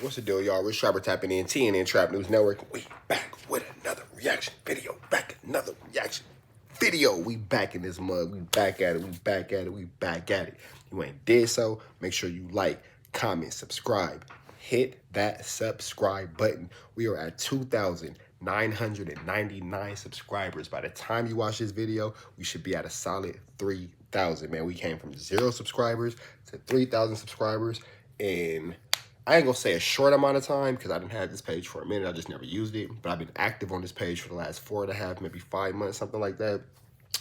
What's the deal, y'all? Rich Trapper tapping in, TNN Trap News Network. We back with another reaction video. We back in this mug. We back at it. We back at it. You ain't did so, make sure you like, comment, subscribe. Hit that subscribe button. We are at 2,999 subscribers. By the time you watch this video, we should be at a solid 3,000, man. We came from 0 subscribers to 3,000 subscribers in, I ain't gonna say a short amount of time because I didn't have this page for a minute. I just never used it. But I've been active on this page for the last 4.5, maybe 5 months, something like that.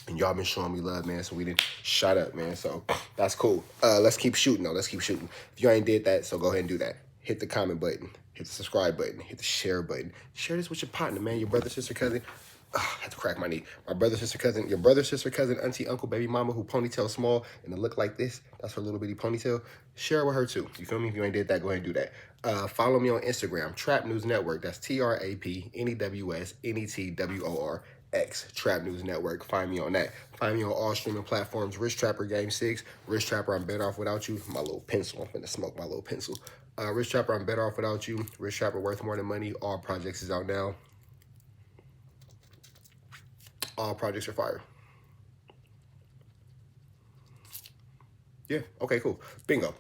And y'all been showing me love, man. So we didn't shut up, man. So that's cool. Let's keep shooting, though. Let's keep shooting. If you ain't did that, so go ahead and do that. Hit the comment button. Hit the subscribe button. Hit the share button. Share this with your partner, man. Your brother, sister, cousin. I had to crack my knee. My brother, sister, cousin. Your brother, sister, cousin, auntie, uncle, baby mama who ponytail small and it look like this. That's her little bitty ponytail. Share it with her, too. You feel me? If you ain't did that, go ahead and do that. Follow me on Instagram, Trap News Network. That's TRAPNEWSNETWORX, Trap News Network. Find me on that. Find me on all streaming platforms. Rich Trapper Game 6. Rich Trapper, I'm better off without you. My little pencil. I'm finna smoke my little pencil. Rich Trapper, I'm better off without you. Rich Trapper, worth more than money. All projects is out now. All projects are fire. Yeah, okay, cool. Bingo.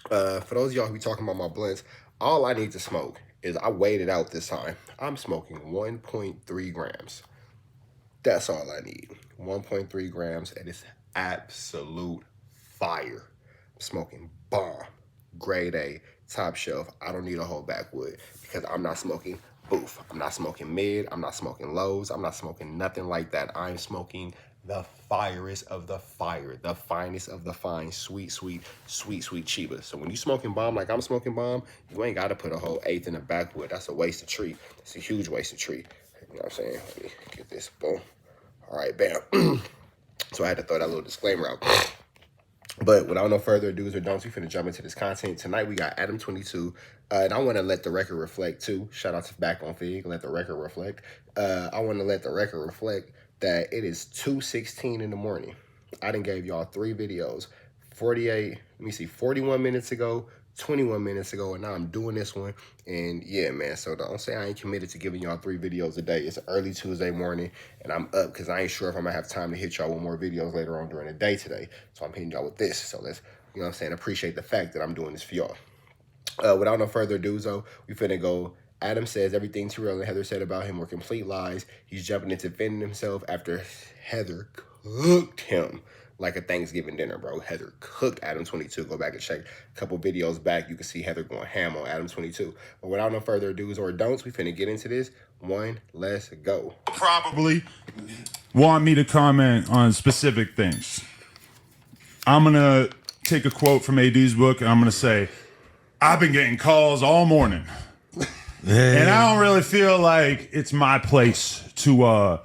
For those of y'all who be talking about my blunts, all I need to smoke is, I weighed it out this time. I'm smoking 1.3 grams. That's all I need. 1.3 grams, and it's absolute fire. I'm smoking bomb, grade A, top shelf. I don't need a whole backwood because I'm not smoking boof. I'm not smoking mid. I'm not smoking lows. I'm not smoking nothing like that. I'm smoking the firest of the fire, the finest of the fine, sweet Chiba. So when you smoking bomb like I'm smoking bomb, you ain't got to put a whole eighth in the backwood. That's a waste of tree. It's a huge waste of tree. You know what I'm saying? Let me get this, boom. All right, bam. So I had to throw that little disclaimer out. But without no further ado or don'ts, we finna jump into this content. Tonight we got Adam 22. And I want to let the record reflect too. Shout out to Back on Fig. Let the record reflect. I want to let the record reflect that it is 2:16 in the morning. I done gave y'all 3 videos. 41 minutes ago, 21 minutes ago, and now I'm doing this one. And yeah, man, so don't say I ain't committed to giving y'all 3 videos a day. It's early Tuesday morning, and I'm up because I ain't sure if I'm gonna have time to hit y'all with more videos later on during the day today. So I'm hitting y'all with this. So let's, you know what I'm saying, appreciate the fact that I'm doing this for y'all. Without no further ado, though, we finna go. Adam says everything Trell and Heather said about him were complete lies. He's jumping into defending himself after Heather cooked him like a Thanksgiving dinner, bro. Heather cooked Adam 22. Go back and check a couple videos back. You can see Heather going ham on Adam 22. But without no further do's or don'ts, we finna get into this. Let's go. Probably want me to comment on specific things. I'm going to take a quote from AD's book, and I'm going to say, I've been getting calls all morning. And I don't really feel like it's my place to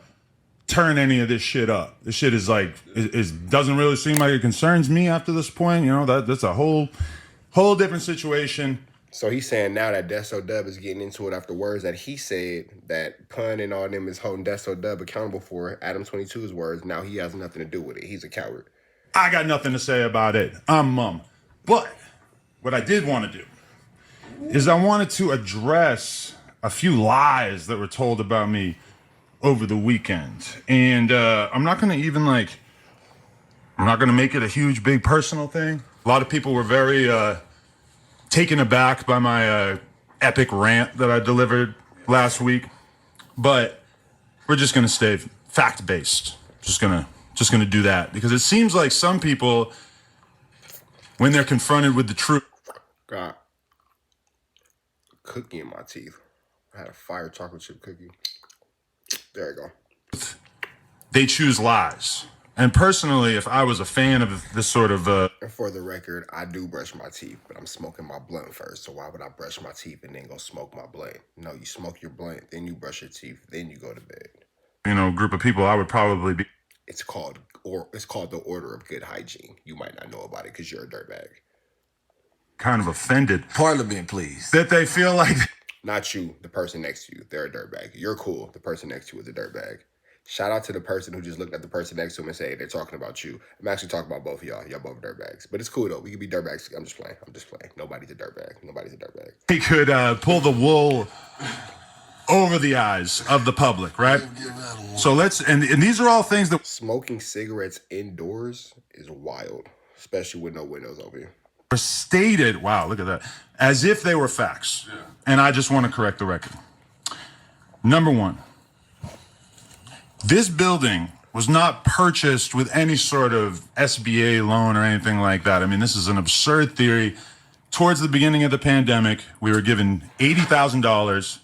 turn any of this shit up. This shit is like, it doesn't really seem like it concerns me after this point. You know, that's a whole different situation. So he's saying now that Deso Dub is getting into it after words that he said that Pun and all them is holding Deso Dub accountable for Adam 22's words. Now he has nothing to do with it. He's a coward. I got nothing to say about it. I'm mum. But what I did want to do is I wanted to address a few lies that were told about me over the weekend. And I'm not going to even I'm not going to make it a huge, big personal thing. A lot of people were very taken aback by my epic rant that I delivered last week. But we're just going to stay fact-based. Just going to do that. Because it seems like some people, when they're confronted with the truth, Got cookie in my teeth. I had a fire chocolate chip cookie. There you go. they choose lies. And personally, if I was a fan of this sort of... And for the record, I do brush my teeth, but I'm smoking my blunt first. So why would I brush my teeth and then go smoke my blunt? No, you smoke your blunt, then you brush your teeth, then you go to bed. group of people, I would probably be... It's called the order of good hygiene. You might not know about it because you're a dirtbag. kind of offended. Parliament, please. That they feel like... Not you, the person next to you. They're a dirtbag. You're cool. The person next to you is a dirtbag. Shout out to the person who just looked at the person next to him and said, hey, they're talking about you. I'm actually talking about both of y'all. Y'all both dirtbags. But it's cool though. We can be dirtbags. I'm just playing. Nobody's a dirtbag. He could pull the wool over the eyes of the public, right? So and these are all things that Smoking cigarettes indoors is wild, especially with no windows open. were stated, wow, look at that, as if they were facts. Yeah. And I just want to correct the record. Number one, this building was not purchased with any sort of SBA loan or anything like that. I mean, this is an absurd theory. Towards the beginning of the pandemic, we were given $80,000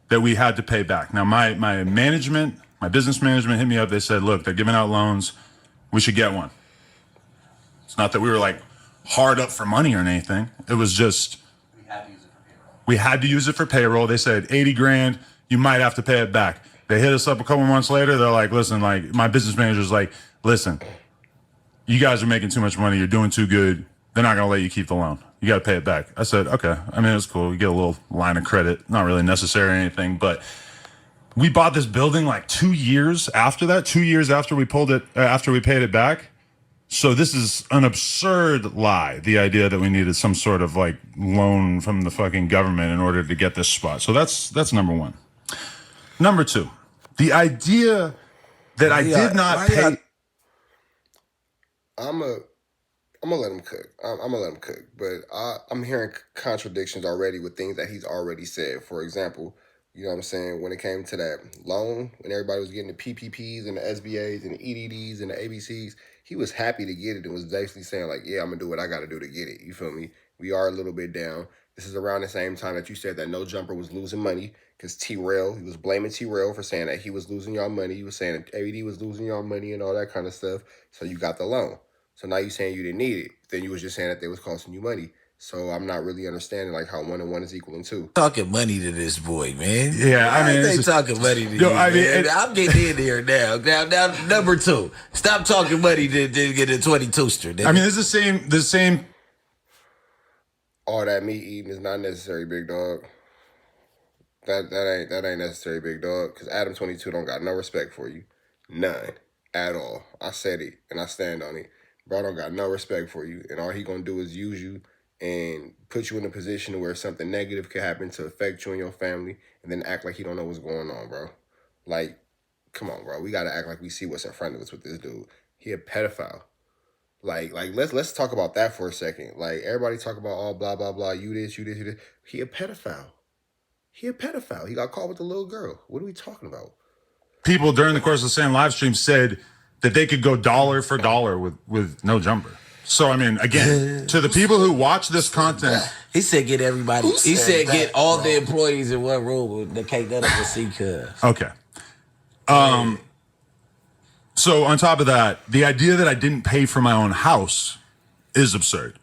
that we had to pay back. Now, my management, my business management hit me up. They said, look, they're giving out loans. We should get one. It's not that we were like hard up for money or anything. It was just we had to use it for payroll. They said 80 grand, you might have to pay it back. They hit us up a couple months later. They're like, listen, like my business manager's like, listen, you guys are making too much money. You're doing too good. They're not going to let you keep the loan. You got to pay it back. I said, okay. I mean, it's cool. You get a little line of credit. Not really necessary or anything, but we bought this building like 2 years after that, 2 years after we after we paid it back. So this is an absurd lie. The idea that we needed some sort of like loan from the fucking government in order to get this spot. So that's number one. Number two, the idea that I did not pay. I'm gonna let him cook. I'm gonna let him cook. But I'm hearing contradictions already with things that he's already said. For example, you know what I'm saying? When it came to that loan, when everybody was getting the PPPs and the SBAs and the EDDs and the ABCs, he was happy to get it and was basically saying like, yeah, I'm gonna do what I gotta do to get it. You feel me? We are a little bit down. This is around the same time that you said that No Jumper was losing money because Trell, he was blaming Trell for saying that he was losing y'all money. He was saying that ABD was losing y'all money and all that kind of stuff. So you got the loan. So now you're saying you didn't need it. Then you was just saying that they was costing you money. So I'm not really understanding like how 1 and 1 is equaling 2. Talking money to this boy, man. Yeah, I mean, they talking money to you, man. I'm getting in here now. Now, number two, stop talking money to get a 22ster. I mean, it's the same. All that meat eating is not necessary, big dog. That ain't necessary, big dog. Because Adam 22 don't got no respect for you, none at all. I said it and I stand on it. Bro don't got no respect for you, and all he gonna do is use you and put you in a position where something negative could happen to affect you and your family, and then act like he don't know what's going on, bro. Like, come on, bro. We gotta act like we see what's in front of us with this dude. He a pedophile. Like let's talk about that for a second. Like everybody talk about all blah blah blah. You this. He a pedophile. He got caught with a little girl. What are we talking about? People during the course of the same live stream said that they could go dollar for dollar with No Jumper. So, I mean, again, to the people who watch this content. He said get everybody. He said get all the employees in one room. They can't none of us see cuz. Okay. So, on top of that, the idea that I didn't pay for my own house is absurd.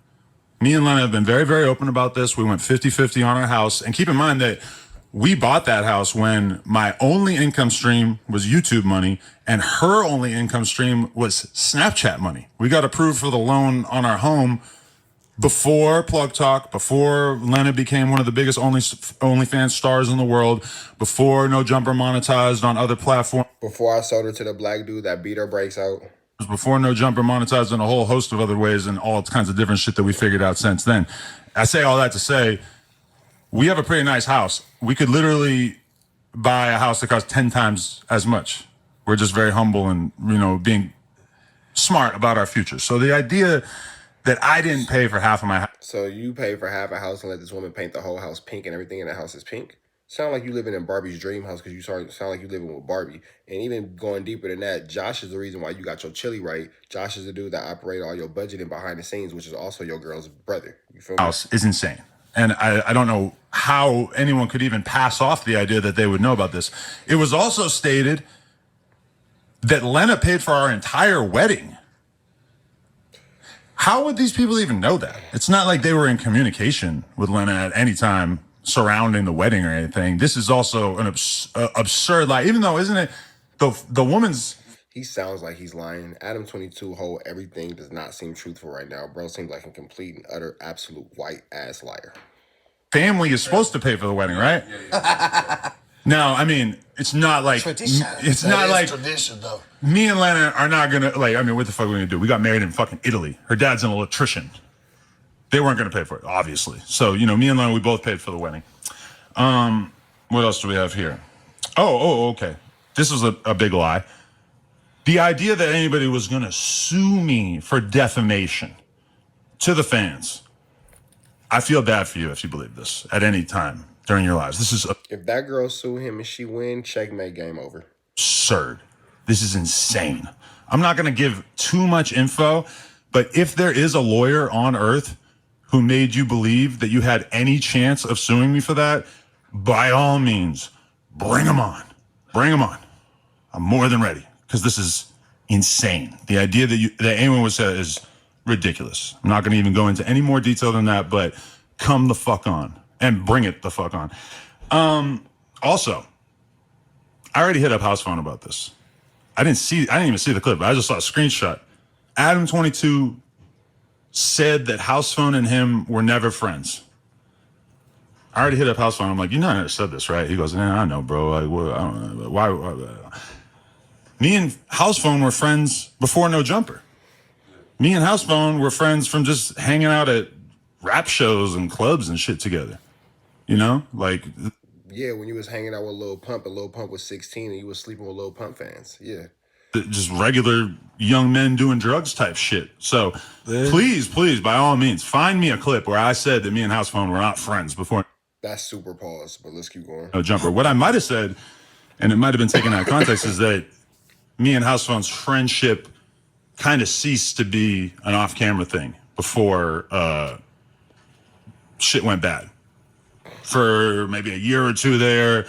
Me and Lena have been very, very open about this. We went 50-50 on our house. And keep in mind that we bought that house when my only income stream was YouTube money and her only income stream was Snapchat money. We got approved for the loan on our home before Plug Talk, before Lena became one of the biggest OnlyFans stars in the world, before No Jumper monetized on other platforms. Before I sold her to the black dude that beat her brakes out. Before No Jumper monetized in a whole host of other ways and all kinds of different shit that we figured out since then. I say all that to say, we have a pretty nice house. We could literally buy a house that costs 10 times as much. We're just very humble and, being smart about our future. So the idea that I didn't pay for half of my house. So you pay for half a house and let this woman paint the whole house pink and everything in the house is pink? Sound like you living in Barbie's dream house because you sound like you living with Barbie. And even going deeper than that, Josh is the reason why you got your chili right. Josh is the dude that operated all your budgeting behind the scenes, which is also your girl's brother. You feel me? House is insane. And I don't know how anyone could even pass off the idea that they would know about this. It was also stated that Lena paid for our entire wedding. How would these people even know that? It's not like they were in communication with Lena at any time surrounding the wedding or anything. This is also an absurd lie, even though, isn't it, the woman's... He sounds like he's lying. Adam 22 whole everything does not seem truthful right now. Bro seems like a complete and utter absolute white ass liar. Family is supposed to pay for the wedding, right? Now, I mean, it's not like Tradition. it's not like tradition, though. me and Lena are not gonna like. I mean, what the fuck are we gonna do? We got married in fucking Italy. Her dad's an electrician. They weren't gonna pay for it, obviously. So me and Lena, we both paid for the wedding. What else do we have here? Okay. This was a big lie. The idea that anybody was gonna sue me for defamation to the fans. I feel bad for you if you believe this at any time during your lives. This is If that girl sue him and she win, checkmate, game over. absurd. This is insane. I'm not going to give too much info, but if there is a lawyer on earth who made you believe that you had any chance of suing me for that, by all means, bring him on. Bring him on. I'm more than ready because this is insane. The idea that anyone would say is ridiculous. I'm not going to even go into any more detail than that, but come the fuck on and bring it the fuck on. Also, I already hit up Housephone about this. I didn't even see the clip. I just saw a screenshot. Adam22 said that Housephone and him were never friends. I already hit up Housephone. I'm like, you know, I never said this, right? He goes, I know, bro. Like, well, I don't know. Why? Me and Housephone were friends before No Jumper. Me and Housephone were friends from just hanging out at rap shows and clubs and shit together. You know, like. Yeah, when you was hanging out with Lil Pump and Lil Pump was 16 and you was sleeping with Lil Pump fans. Yeah. Just regular young men doing drugs type shit. So please, by all means, find me a clip where I said that me and Housephone were not friends before. That's super pause, but let's keep going. No Jumper. What I might have said, and it might have been taken out of context, is that me and Housephone's friendship kind of ceased to be an off-camera thing before shit went bad. For maybe a year or two there,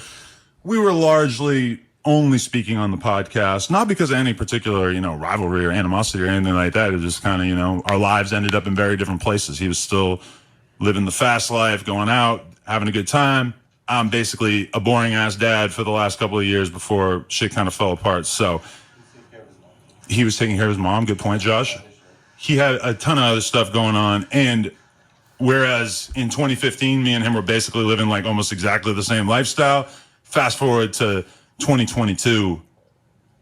we were largely only speaking on the podcast, not because of any particular, rivalry or animosity or anything like that. It just kind of, our lives ended up in very different places. He was still living the fast life, going out, having a good time. I'm basically a boring ass dad for the last couple of years before shit kind of fell apart. So he was taking care of his mom. Good point, Josh. He had a ton of other stuff going on. And whereas in 2015, me and him were basically living like almost exactly the same lifestyle. Fast forward to 2022,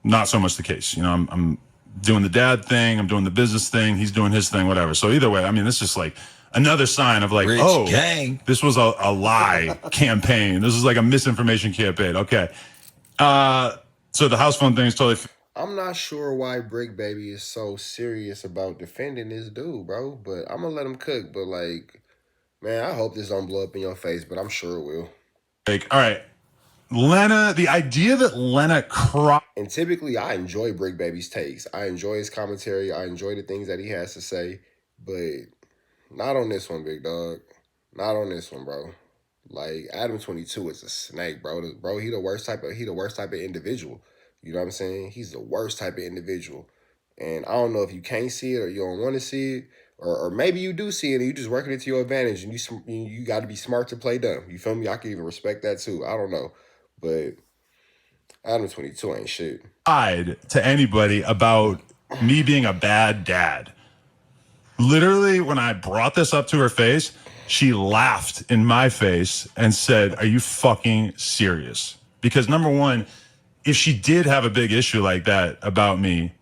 not so much the case. I'm doing the dad thing. I'm doing the business thing. He's doing his thing, whatever. So either way, I mean, it's just like another sign of like, Rich gang. This was a lie campaign. This is like a misinformation campaign. Okay. So the Housephone thing is totally. I'm not sure why Brick Baby is so serious about defending this dude, bro. But I'm gonna let him cook. But like, man, I hope this don't blow up in your face, but I'm sure it will. Like, all right. Lena, the idea that Lena cried. And typically, I enjoy Brick Baby's takes. I enjoy his commentary. I enjoy the things that he has to say. But not on this one, big dog. Not on this one, bro. Like, Adam22 is a snake, bro. Bro, he the worst type of individual. You know what I'm saying? He's the worst type of individual. And I don't know if you can't see it or you don't want to see it. Or maybe you do see it and you just working it to your advantage and you got to be smart to play dumb. You feel me? I can even respect that too. I don't know. But Adam22 ain't shit. To anybody about me being a bad dad. Literally, when I brought this up to her face, she laughed in my face and said, "Are you fucking serious?" Because number one, if she did have a big issue like that about me,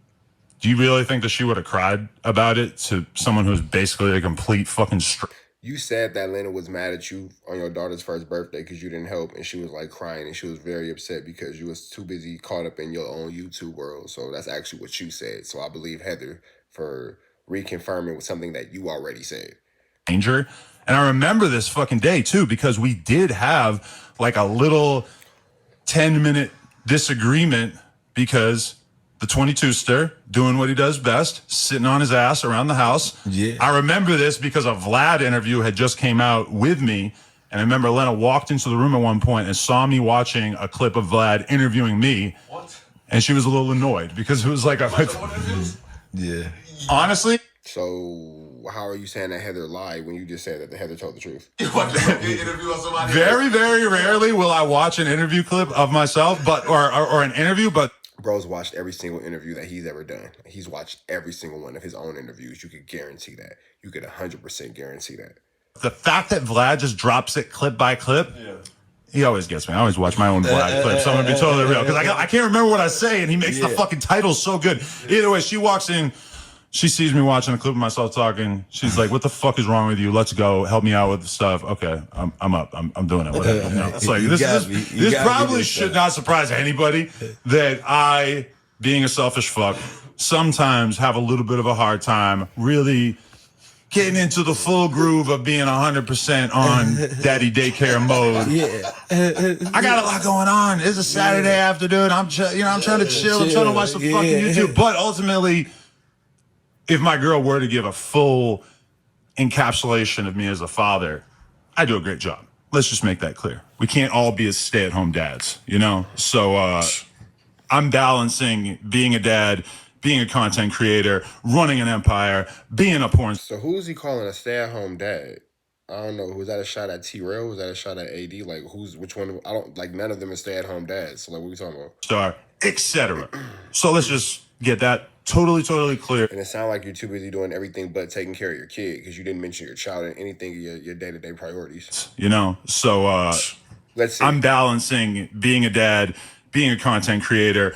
do you really think that she would have cried about it to someone who's basically a complete fucking You said that Lena was mad at you on your daughter's first birthday because you didn't help, and she was like crying, and she was very upset because you was too busy caught up in your own YouTube world. So that's actually what you said. So I believe Heather for reconfirming with something that you already said. Danger. And I remember this fucking day too, because we did have like a little 10-minute disagreement because the 22ster doing what he does best, sitting on his ass around the house. Yeah. I remember this because a Vlad interview had just came out with me. And I remember Lena walked into the room at one point and saw me watching a clip of Vlad interviewing me. What? And she was a little annoyed because it was like Yeah. Honestly. So how are you saying that Heather lied when you just said that the Heather told the truth? You want to get an interview on somebody? Very, very rarely will I watch an interview clip of myself, but or an interview, but Bro's watched every single interview that he's ever done. He's watched every single one of his own interviews. You could guarantee that. You could 100% guarantee that. the fact that Vlad just drops it clip by clip, He always gets me. I always watch my own live clips. So I'm gonna be totally real because I can't remember what I say, and he makes the fucking titles so good. Either way, she walks in, she sees me watching a clip of myself talking. She's like, "What the fuck is wrong with you? Let's go. Help me out with the stuff." Okay, I'm up. I'm doing it. Whatever. You know? It's like this probably should not surprise anybody that I, being a selfish fuck, sometimes have a little bit of a hard time really getting into the full groove of being 100% on daddy daycare mode. I got a lot going on. It's a Saturday afternoon. I'm trying to chill. I'm trying to watch some fucking YouTube. But ultimately, if my girl were to give a full encapsulation of me as a father, I do a great job. Let's just make that clear. We can't all be as stay-at-home dads, you know? So I'm balancing being a dad, being a content creator, running an empire, being a porn. So who's he calling a stay-at-home dad? I don't know. Was that a shot at Trell? Was that a shot at AD? Like, which one? I don't like. None of them are stay-at-home dads. So like, what are we talking about? Star, etc. So let's just get that totally clear. And it sounds like you're too busy doing everything but taking care of your kid because you didn't mention your child in anything of your day-to-day priorities. You know, so let's see. I'm balancing being a dad, being a content creator,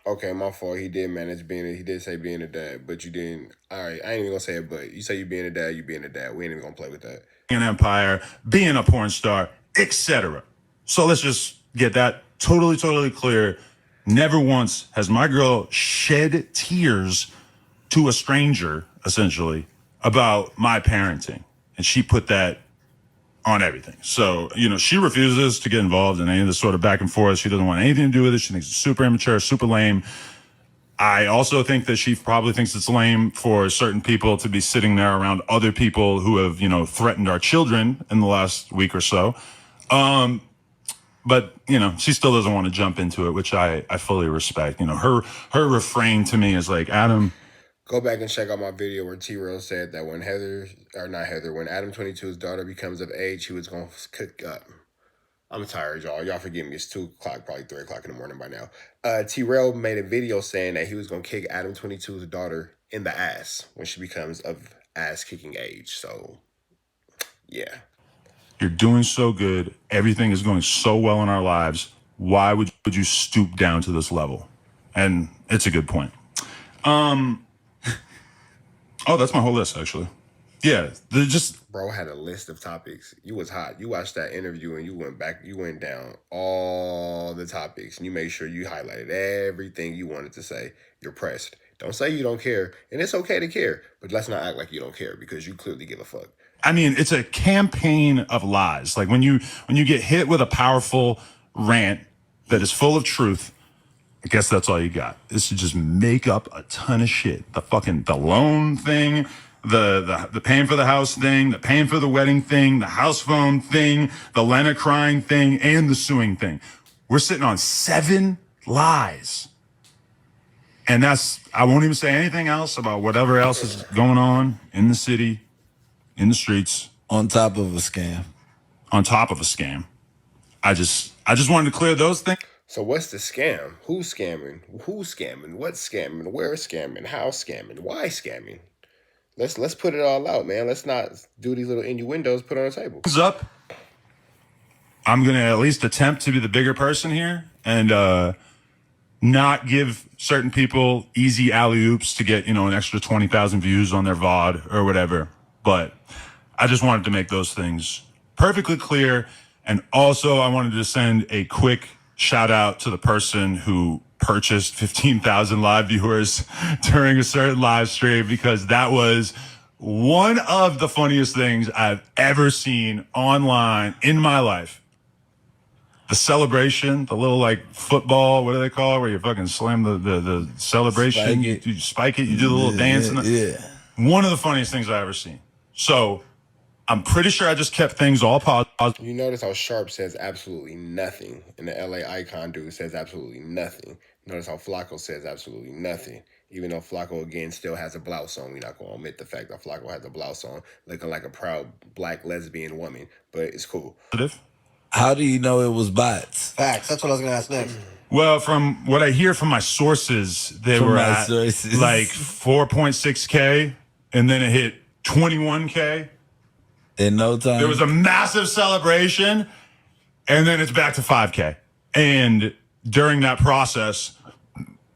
Okay, my fault. He did manage he did say being a dad, but you didn't. All right, I ain't even gonna say it, but you say you being a dad, you being a dad. We ain't even gonna play with that. An empire, being a porn star, etc. So let's just get that totally clear. Never once has my girl shed tears to a stranger, essentially, about my parenting. And she put that on everything. So, you know, she refuses to get involved in any of this sort of back and forth. She doesn't want anything to do with it. She thinks it's super immature, super lame. I also think that she probably thinks it's lame for certain people to be sitting there around other people who have, you know, threatened our children in the last week or so. But, you know, she still doesn't want to jump into it, which I fully respect. You know, her refrain to me is like, Adam, go back and check out my video where T-Rail said that when when Adam 22's daughter becomes of age, he was going to cook up. I'm tired, y'all. Y'all forgive me. It's 2 o'clock, probably 3 o'clock in the morning by now. T-Rail made a video saying that he was going to kick Adam 22's daughter in the ass when she becomes of ass-kicking age. So, yeah. You're doing so good. Everything is going so well in our lives. Why would you stoop down to this level? And it's a good point. Oh, that's my whole list, actually. Yeah, they're just... Bro had a list of topics. You was hot. You watched that interview and you went down all the topics and you made sure you highlighted everything you wanted to say. You're pressed. Don't say you don't care. And it's okay to care, but let's not act like you don't care because you clearly give a fuck. I mean, it's a campaign of lies. Like when you get hit with a powerful rant that is full of truth, I guess that's all you got. Is to just make up a ton of shit. The loan thing, the paying for the house thing, the paying for the wedding thing, the house phone thing, the Lena crying thing, and the suing thing. We're sitting on 7 lies. And I won't even say anything else about whatever else is going on in the city, in the streets. On top of a scam. On top of a scam. I just wanted to clear those things. So what's the scam? Who's scamming? Who's scamming? What's scamming? Where scamming? How scamming? Why scamming? Let's put it all out, man. Let's not do these little innuendos put on the table. Up. I'm gonna at least attempt to be the bigger person here and not give certain people easy alley-oops to get, an extra 20,000 views on their VOD or whatever. But I just wanted to make those things perfectly clear. And also I wanted to send a quick shout out to the person who purchased 15,000 live viewers during a certain live stream, because that was one of the funniest things I've ever seen online in my life. The celebration, the little football, what do they call it, where you fucking slam the celebration, you spike it, you do the little dance. One of the funniest things I've ever seen. So I'm pretty sure I just kept things all positive. You notice how Sharp says absolutely nothing, and the LA Icon dude says absolutely nothing. Notice how Flacco says absolutely nothing. Even though Flacco, again, still has a blouse on. We're not going to omit the fact that Flacco has a blouse on, looking like a proud black lesbian woman, but it's cool. How do you know it was bots? Facts. That's what I was going to ask next. Well, from what I hear from my sources, they were at like 4.6K, and then it hit 21K. In no time. There was a massive celebration, And then it's back to 5K. And during that process,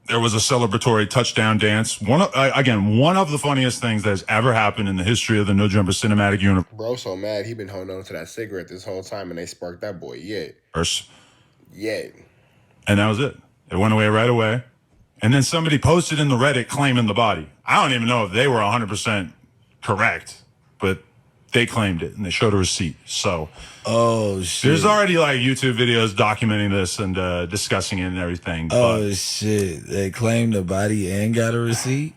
there was a celebratory touchdown dance. One of the funniest things that has ever happened in the history of the No Jumper cinematic universe. Bro, so mad he been holding on to that cigarette this whole time, and they sparked that boy yet. Yet. And that was it. It went away right away. And then somebody posted in the Reddit claiming the body. I don't even know if they were 100% correct, but they claimed it and they showed a receipt. So, oh shit, there's already like YouTube videos documenting this and discussing it and everything. Oh shit, they claimed the body and got a receipt.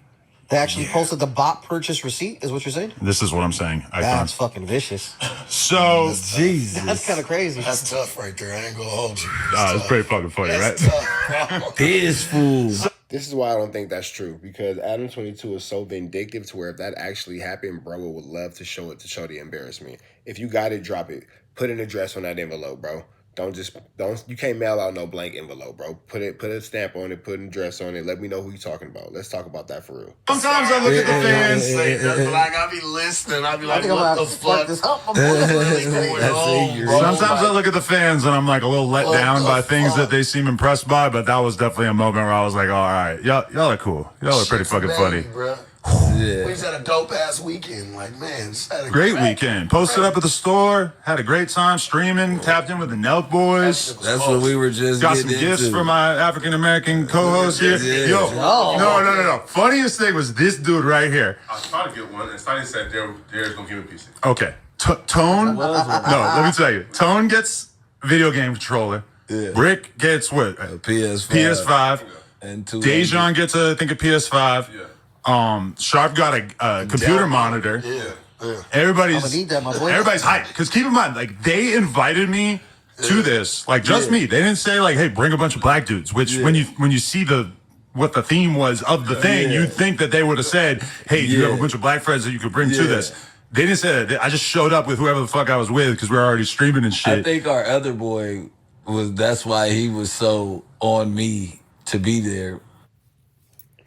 They actually posted the bot purchase receipt, is what you're saying? This is what I'm saying. That's fucking vicious. So, Jesus, that's kind of crazy. That's tough right there. I ain't gonna hold you. It's pretty fucking funny, that's right? Tough, Piss fool. This is why I don't think that's true, because Adam 22 is so vindictive to where if that actually happened, bro would love to show the embarrassment. If you got it, drop it. Put an address on that envelope, bro. You can't mail out no blank envelope, bro. Put a stamp on it, put an address on it. Let me know who you talking about. Let's talk about that for real. Sometimes I look at the fans. Like I be listening. I be like, I think I'm what gonna the have to spark fuck? this up. What's going on, bro? Sometimes I look at the fans and I'm like a little let down by things that they seem impressed by, but that was definitely a moment where I was like, all right, y'all are cool. Y'all are pretty fucking funny. Bro. Yeah. We just had a dope ass weekend. Like, man, just had a Great weekend. Posted up at the store, had a great time streaming, tapped in with the Nelk boys. That's what we were just Got some getting gifts into. for my African American co-host here. Yeah. Yo, no. Funniest thing was this dude right here. I was trying to get one, and Sonny said Darren's gonna give me a piece. Okay, Tone. No, let me tell you. Tone gets video game controller. Yeah. Rick gets what? PS5. And two. Dejan gets I think a PS5. Yeah. Sharp got a computer monitor. Yeah. Everybody's I'm gonna need that, my boy. Everybody's hyped because keep in mind, like they invited me to this, like just me. They didn't say like, "Hey, bring a bunch of black dudes." Which when you see what the theme was of the thing, you'd think that they would have said, "Hey, do you have a bunch of black friends that you could bring to this?" They didn't say that. I just showed up with whoever the fuck I was with because we were already streaming and shit. I think our other boy that's why he was so on me to be there.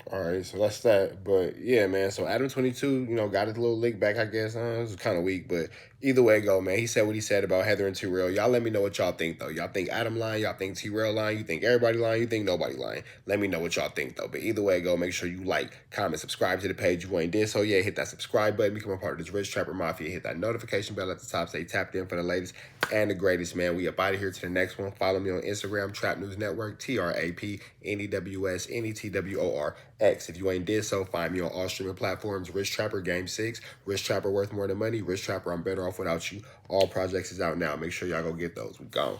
All right, so that's that. But yeah, man. So Adam 22, got his little lick back, I guess. It was kind of weak, but either way go, man. He said what he said about Heather and T-Rail. Y'all let me know what y'all think, though. Y'all think Adam lying? Y'all think T-Rail lying? You think everybody lying? You think nobody lying? Let me know what y'all think, though. But either way go, make sure you like, comment, subscribe to the page. You ain't did so yet, hit that subscribe button. Become a part of this Rich Trapper Mafia. Hit that notification bell at the top. Stay tapped in for the latest and the greatest, man. We up out of here to the next one. Follow me on Instagram, Trap News Network, TRAPNEWSNETWORX. If you ain't did so, find me on all streaming platforms. Rich Trapper Game 6, Rich Trapper Worth More Than Money, Rich Trapper I'm Better Off Without You. All projects is out now. Make sure y'all go get those. We gone.